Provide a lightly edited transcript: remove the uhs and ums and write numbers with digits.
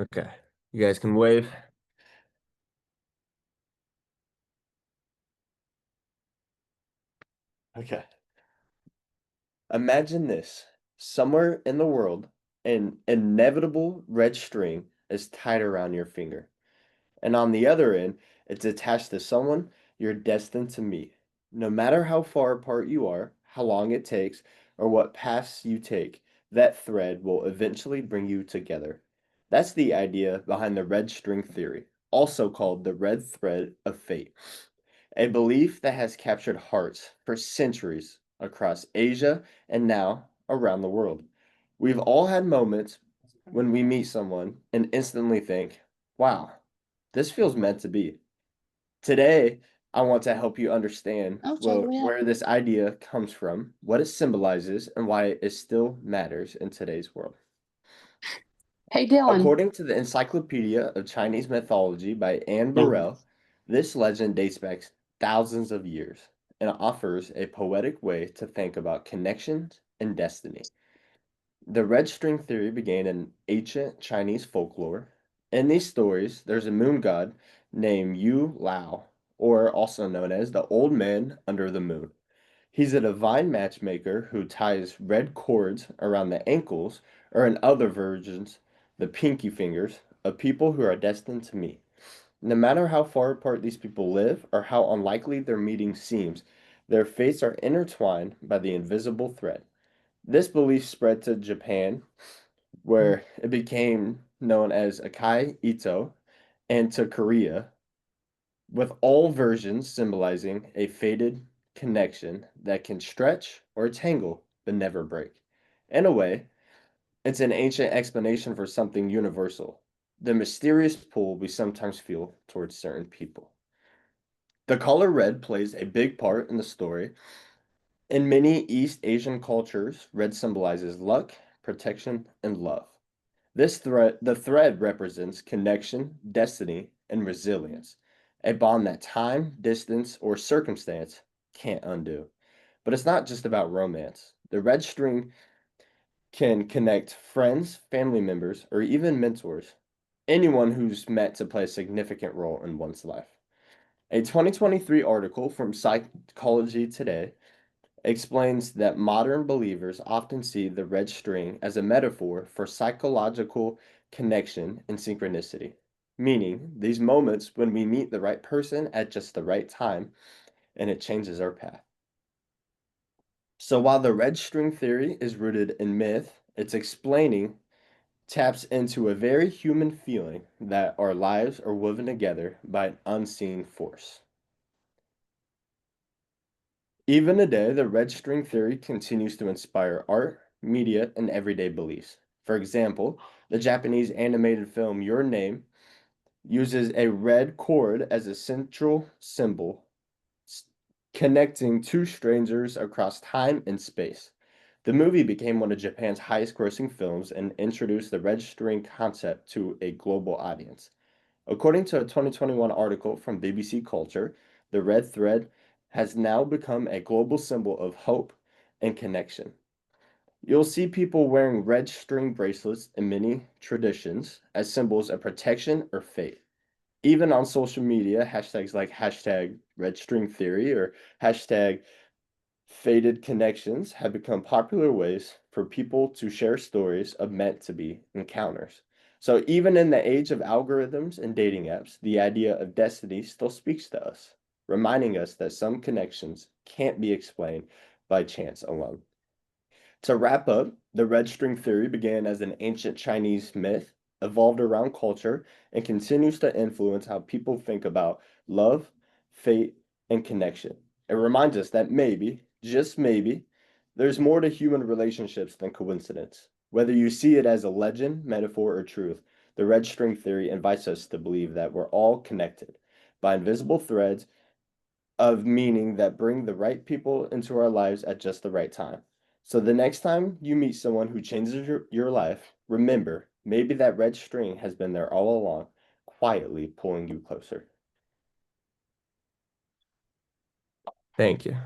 Okay. You guys can wave. Okay. Imagine this. Somewhere in the world, an inevitable red string is tied around your finger. And on the other end, it's attached to someone you're destined to meet. No matter how far apart you are, how long it takes, or what paths you take, that thread will eventually bring you together. That's the idea behind the red string theory, also called the red thread of fate, a belief that has captured hearts for centuries across Asia and now around the world. We've all had moments when we meet someone and instantly think, wow, this feels meant to be. Today, I want to help you understand Oh, check me out. where this idea comes from, what it symbolizes, and why it still matters in today's world. Hey, Dylan. According to the Encyclopedia of Chinese Mythology by Anne Mm. Burrell, this legend dates back thousands of years and offers a poetic way to think about connections and destiny. The red string theory began in ancient Chinese folklore. In these stories, there's a moon god named Yu Lao, or also known as the Old Man Under the Moon. He's a divine matchmaker who ties red cords around the ankles, or in other versions, the pinky fingers, of people who are destined to meet. No matter how far apart these people live or how unlikely their meeting seems, their fates are intertwined by the invisible thread. This belief spread to Japan, where it became known as Akai Ito, and to Korea, with all versions symbolizing a fated connection that can stretch or tangle but never break. In a way, it's an ancient explanation for something universal, the mysterious pull we sometimes feel towards certain people. The color red plays a big part in the story. In many East Asian cultures, red symbolizes luck, protection, and love. The thread represents connection, destiny, and resilience, a bond that time, distance, or circumstance can't undo. But it's not just about romance. The red string can connect friends, family members, or even mentors, anyone who's meant to play a significant role in one's life. A 2023 article from Psychology Today explains that modern believers often see the red string as a metaphor for psychological connection and synchronicity, meaning these moments when we meet the right person at just the right time and it changes our path. So while the red string theory is rooted in myth, its explaining taps into a very human feeling that our lives are woven together by an unseen force. Even today, the red string theory continues to inspire art, media, and everyday beliefs. For example, the Japanese animated film Your Name uses a red cord as a central symbol, s- connecting two strangers across time and space. The movie became one of Japan's highest grossing films and introduced the red string concept to a global audience. According to a 2021 article from BBC Culture, the red thread has now become a global symbol of hope and connection. You'll see people wearing red string bracelets in many traditions as symbols of protection or faith. Even on social media, hashtags like hashtag red string theory or hashtag faded connections have become popular ways for people to share stories of meant to be encounters. So, even in the age of algorithms and dating apps, the idea of destiny still speaks to us, reminding us that some connections can't be explained by chance alone. To wrap up, the red string theory began as an ancient Chinese myth, evolved around culture, and continues to influence how people think about love, fate, and connection. It reminds us that maybe, just maybe, there's more to human relationships than coincidence. Whether you see it as a legend, metaphor, or truth, the red string theory invites us to believe that we're all connected by invisible threads of meaning that bring the right people into our lives at just the right time. So the next time you meet someone who changes your life, remember, maybe that red string has been there all along, quietly pulling you closer. Thank you.